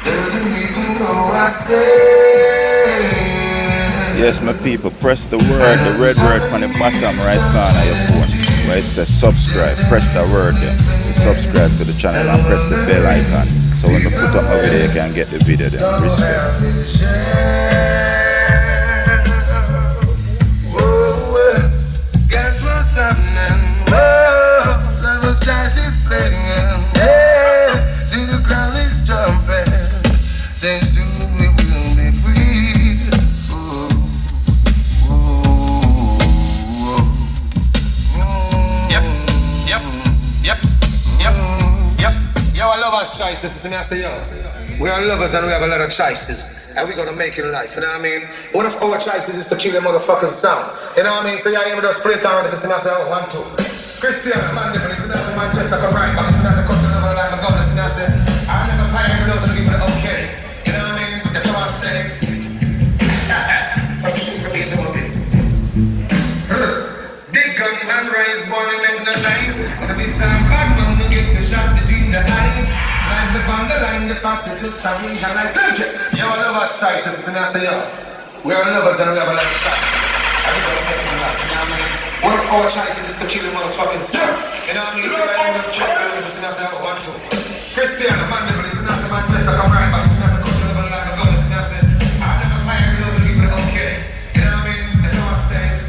Doesn't even know I stay. Yes, my people, press the word, the red word on the bottom right corner of your phone, where it says subscribe. Press the word there. You subscribe to the channel and press the bell icon. So when we put up a video, you can get the video then. Respect. Guess what's happening? Whoa, love child is playing. Yeah, see the ground is jumping. They soon we will be free. Ooh, ooh, ooh. Yep, yep, yep, yep, yep. Yo, I love us choice. This is the nasty yo. We are lovers and we have a lot of choices. And we're gonna make it in life, you know what I mean? One of our choices is to kill the motherfucking sound. You know what I mean? So yeah, you just play it down with this and I say, oh, 1, 2. Christian, man, this is not Manchester, come right back. This is not a culture of life, I go, this is not I never find every other people okay. You know what I mean? That's how I stay. Big gun man rise, born and make no lies. When we stand bad man, we get the shot between the eyes. Line the van, the line the fast, it just time we shall I stand it. Yo, I love us choice, this is the nasty yo. We are lovers and we have a lot of choice. Everybody make it life, you know what I mean? One of our choices is to kill the motherfucking sound. You know what I mean? So I just check this is the nasty yo, 1, 2. Christian, man, this is not the Manchester, come right back. This is not the culture of life, I go, this is not the I never find every other people okay. You know what I mean? That's how I stay.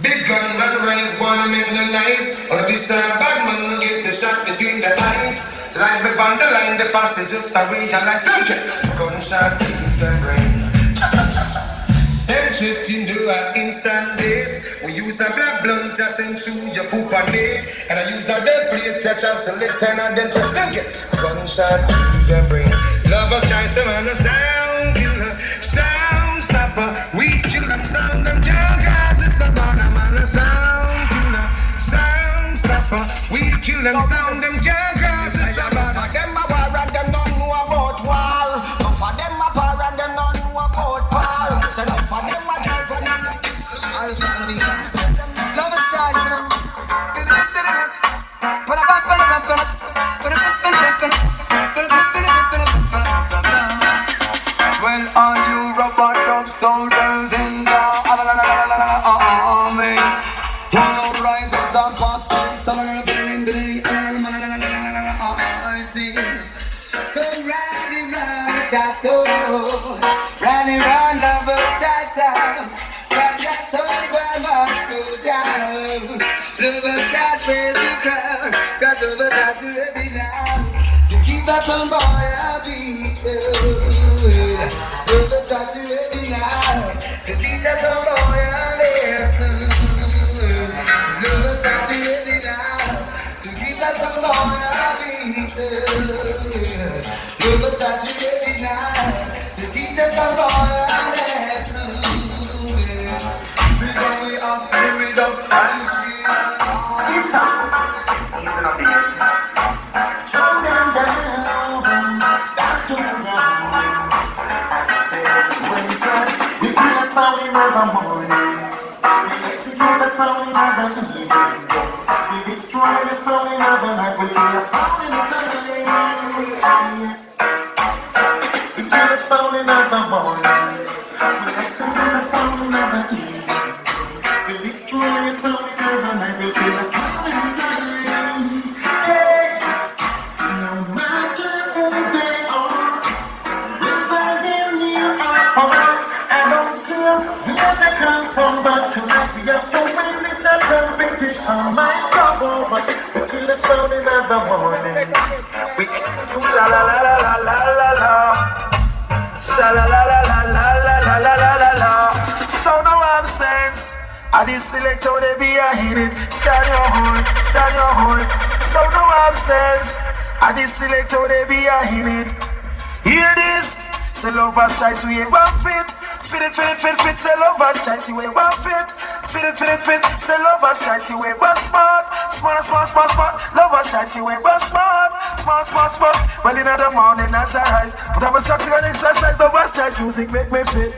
Big gun man rise, wanna make no lies. On this time, bad man get a shot between the eyes. Like the van, the line, the fast, they just a realize. Gunshot in the brain. Send it into an instant date. We use the black blunt to send through your poop and day. And I use the dead plate to chance and let ten and then just think it. Gunshot in the brain. Lovers choice them and a sound killer, sound stopper. We kill them, sound them, jugglers. It's about a man, a sound killer, sound stopper. We kill them, sound them, jugglers. It's about them a war and them don't know about war. Enough of them a par and them don't know about par. So enough of them a try for them. Love is silent. Well, all you robot dog soldiers in the army, who know righteous and pastors, some of them in the army. Come riding round, just so riding round lovers, just so by Moscow town. Lovers just raise the crowd, got lovers just ready now to keep that some boy happy. Lovers just ready now to teach us some boy a lesson. Lovers just ready now to keep that some boy happy. Lovers just ready now to teach us some boy a lesson. Because we up, bring it up, and see. These times, even up here. Show them down, down to the ground. I said, when it's right, we kill a sound in the morning. We execute a sound in the evening. We destroy the sound in the night. We kill a sound in the day. We kill a sound in the morning. We execute a sound in the evening. We destroy the sound in the night. We kill a sound in the day. Hey, no matter who they are, whether they're near or far, I don't care where they come from, but tonight we have to win this competition. My trouble, but we kill the sound in the morning. We sha la la la la la la la, sha la la la la la la la la la la la. So no absence. I this select how they be a hit it. Stand your horn, stand your horn. So no absence. I this select how they be a hit it. Hear this. Say love us choice we ain't one fit. Fit it, fit it, fit, fit. Say love us choice we ain't one fit. Fit it, fit it, fit. Say love us choice we ain't one smart. Smart, smart, smart, smart. Love us choice we ain't one smart. Smart, smart, smart. Well in the morning as I rise, but I'm a structure and exercise. Love us choice music make me fit.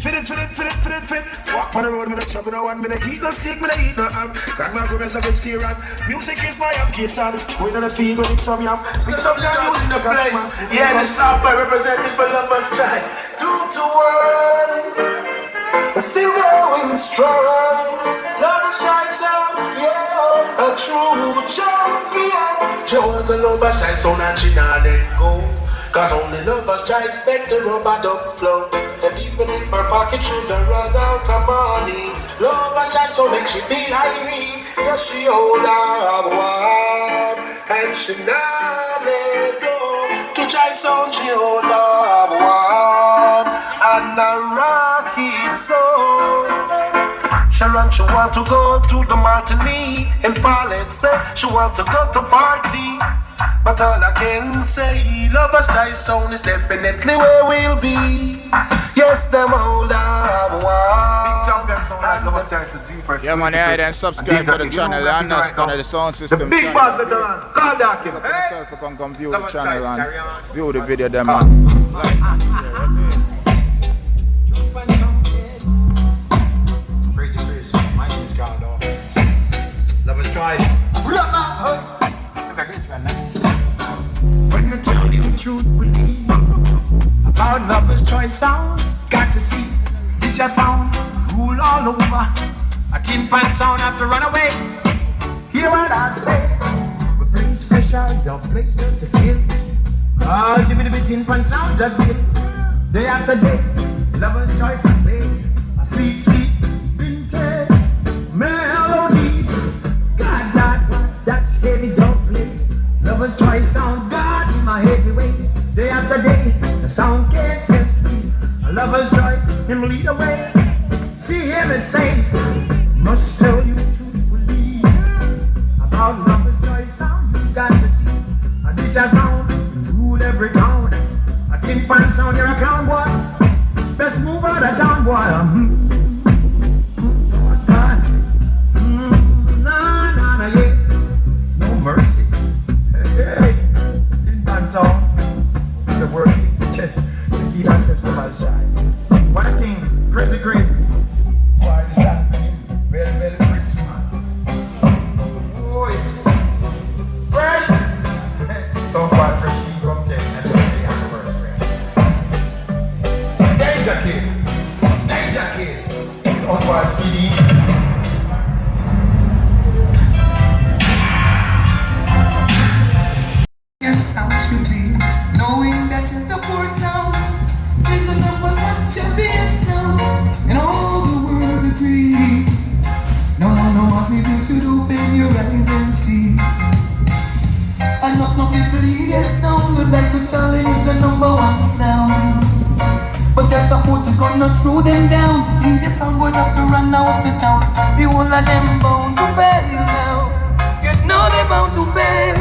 Fit. Walk on the road with a chug, with a one, with a heat, no stick, with a heat, no amp. Got my progress of vegetarian. Music is my application. Wait on the feet, when it's from you. Pick up your news in the place. Yeah, the South by representing for Lovers Choice. 2 to 1. Still going strong. Lovers Choice sound. Yeah, a true champion. She want to love her shine sound and she not let go. Cause only lovers try expect the rubber duck flow. And even if her pocket should run out of money, lovers try so make she feel irate. Yeah, she hold her warm and she not let go. To try sound she hold her warm and a rocket soul. Sharon, she want to go to the martini and Paulette say she want to go to party. But all I can say, Lovers Choice sound is definitely where we'll be. Yes, them hold our one. Big champion sound like Lovers Choice is deeper. Yeah, man, yeah, then subscribe to the channel, you understand the sound system. The big bad veteran, call Dawkins. Yourself, you can come view the channel and view the video, them man. Crazy, my name's God, though. Lovers Choice. When I tell you the truth, believe about Lovers Choice sound, got to see this your sound, rule all over. A tin pan sound have to run away. Hear what I say? We bring special, your place just to kill. Give me the big tin pan sounds that kill. Day after day, Lovers Choice and play a sweet, sweet vintage melody. God, that's heavy, don't play. Lovers Choice sound, God in my heavyweight. Day after day, the sound can't test me. A Lovers Choice, him lead away. See him is saying, must tell you truthfully about Lovers Choice sound. You got to see a DJ sound, rule every town. A tin pan sound, you're a clown boy. Best move out of town, boy. Nah, yeah. No mercy. Hey, tin pan sound. The word the key answers to my side. One king, crazy. Why is that name? Very crisp, man. Oh, yeah. Fresh! So far, fresh king from 10 and just say I'm first fresh. Danger kid. It's on for speedy. Sound should be knowing that the fourth sound is the number one champion sound, and all the world agree. No, I say you should open your eyes and see. I'm not people lead sound would like to challenge the number one sound, but that the horse is gonna throw them down. In the sound boys have to run out to town. The whole of them bound to fail now. You know they're bound to fail.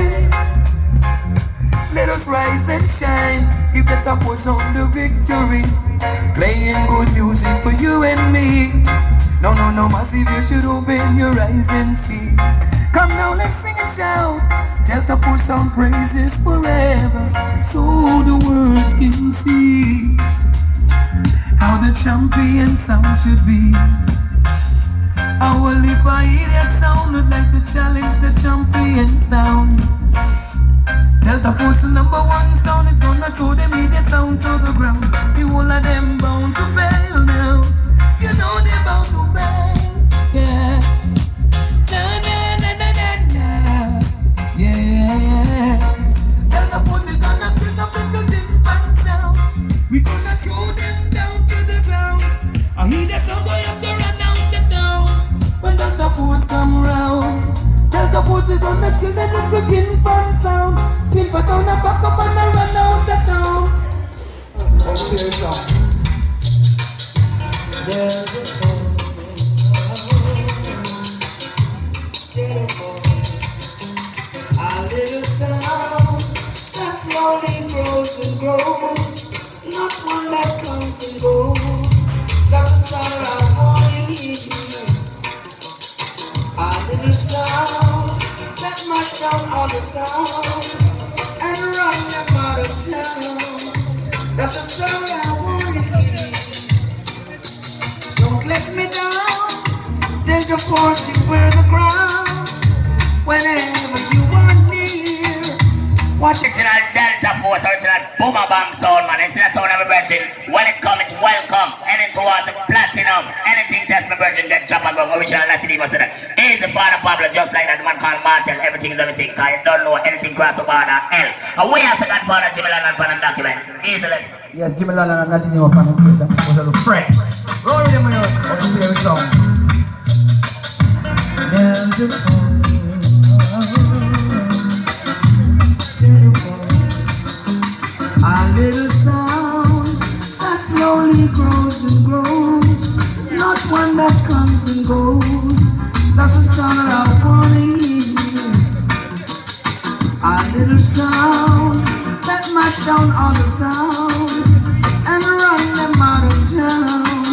Let us rise and shine, give that a force on the victory. Playing good music for you and me. No, massive, you should open your eyes and see. Come now, let's sing and shout. Delta Force sound praises forever, so the world can see how the champion sound should be. Our lip I hear that sound would like to challenge the champion sound. Delta Force, the number one sound, is gonna throw them idiot sound to the ground. The whole of them bound to fail now. You know they're bound to fail. Yeah. Na. Yeah. Delta Force is gonna twist up into the pan sound. We gonna throw them down to the ground. I hear that somebody have to run out the town when Delta Force come round. Delta Force is gonna kill them with the tin pan sound. Tin pan sound and back up and run out the town. Okay, song. There's a little sound that slowly grows and grows, not one that comes and goes. That's the sound I want to hear. A little sound that mashed down all the sound and run them out of town. That's the sound I want to hear. force you wear the ground whenever you are near. Watch it. Original Delta Force, original Boomer Bang sound, man. It's the sound of a virgin. When it comes, it's welcome. Anything towards platinum, anything that's my virgin, get drop and go. Original Latin Evo said that. Easy Father Pablo, just like that man called Martel. Everything is everything. Cause you don't know anything cross over the L. And we have to get Father Jimmy Lannan for the document. Easily. Yes, Jimmy Lannan and Latin Evo fan in case that was a little fresh. Roll with them on your favorite song. A little sound that slowly grows and grows, not one that comes and goes. That's the sound that I wanna hear. A little sound that mash down all the sound and run them out of town.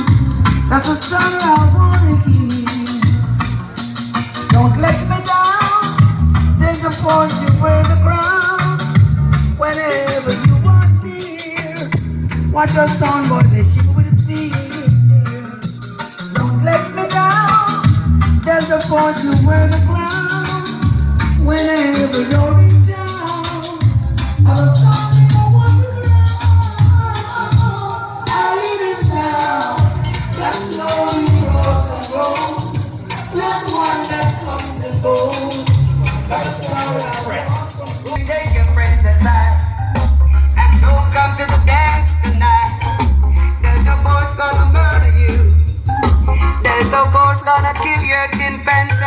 That's the sound that I wanna hear. Don't let me down. There's a force you wear the ground whenever you are near. Watch your sound boy, they shiver with the fear. Don't let me down. There's a force you wear the ground whenever you're in town. I was talking to one ground. A little sound that slowly grows and grows, not one that comes and goes. That's how I read. Take your friend's advice and don't come to the dance tonight. Delta Force gonna murder you. Delta Force gonna kill your chimpanzee.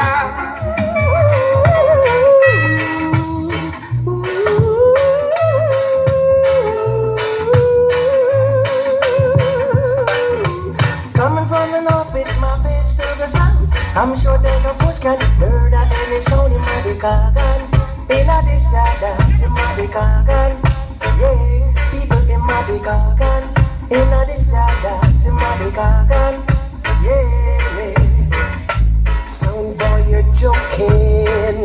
Coming from the north with my face to the south, I'm sure Delta Force can murder any soul in my Kagan. In a dance, in my Kagan. Yeah, people in my Kagan. In a dance, in my Kagan. Yeah, sound boy, you're joking.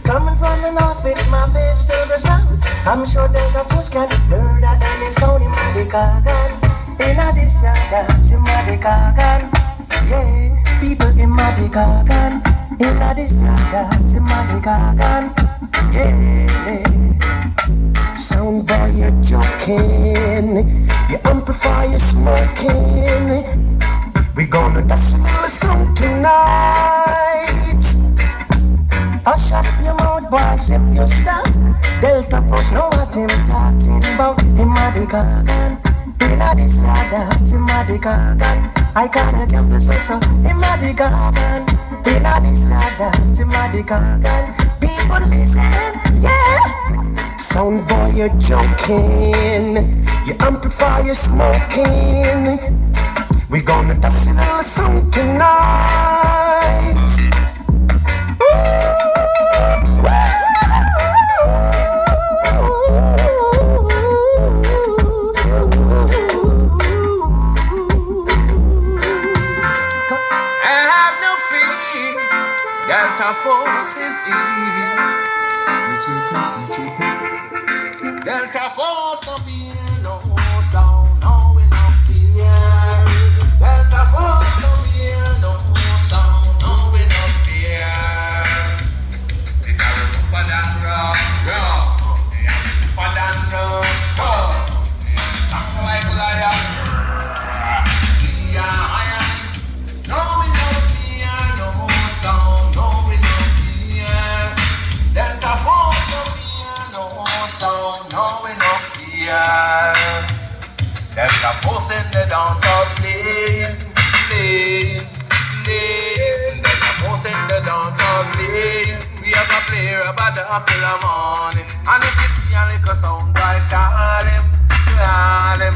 Coming from the north with my face to the south, I'm sure Delta Force can murder any sound in my Kagan. In a dance, in my Kagan. Yeah, people in my Kagan. In a dance, in my Kagan. Yeah, sound boy, you're joking. Your amplifier smoking. We gonna dance a song tonight. Hush up your mouth, boy, sip your stuff. Delta Force know what him talking about. Him a the Kagan. In a this dance, him a the Kagan. I can't gamble so. Him a the Kagan. In a this dance, him a the Kagan. People listen, yeah. Sound boy, you're joking. Your amplifier smoking. We gonna dance a little song tonight. Delta Force is in. Delta Force no fear, no sound, no we no fear. Delta Force no fear, no sound, no we no fear. It a rougher than rock, it a rougher than tough. Sound like lion, we are iron. No we no fear, no sound, no we no fear. Delta Force no fear, no sound, no we no fear. Delta Force in the dance playing, playing, playing. Delta Force in the dance playing. We have a play about the till the morning. And if you see a little sound, I call him, call him.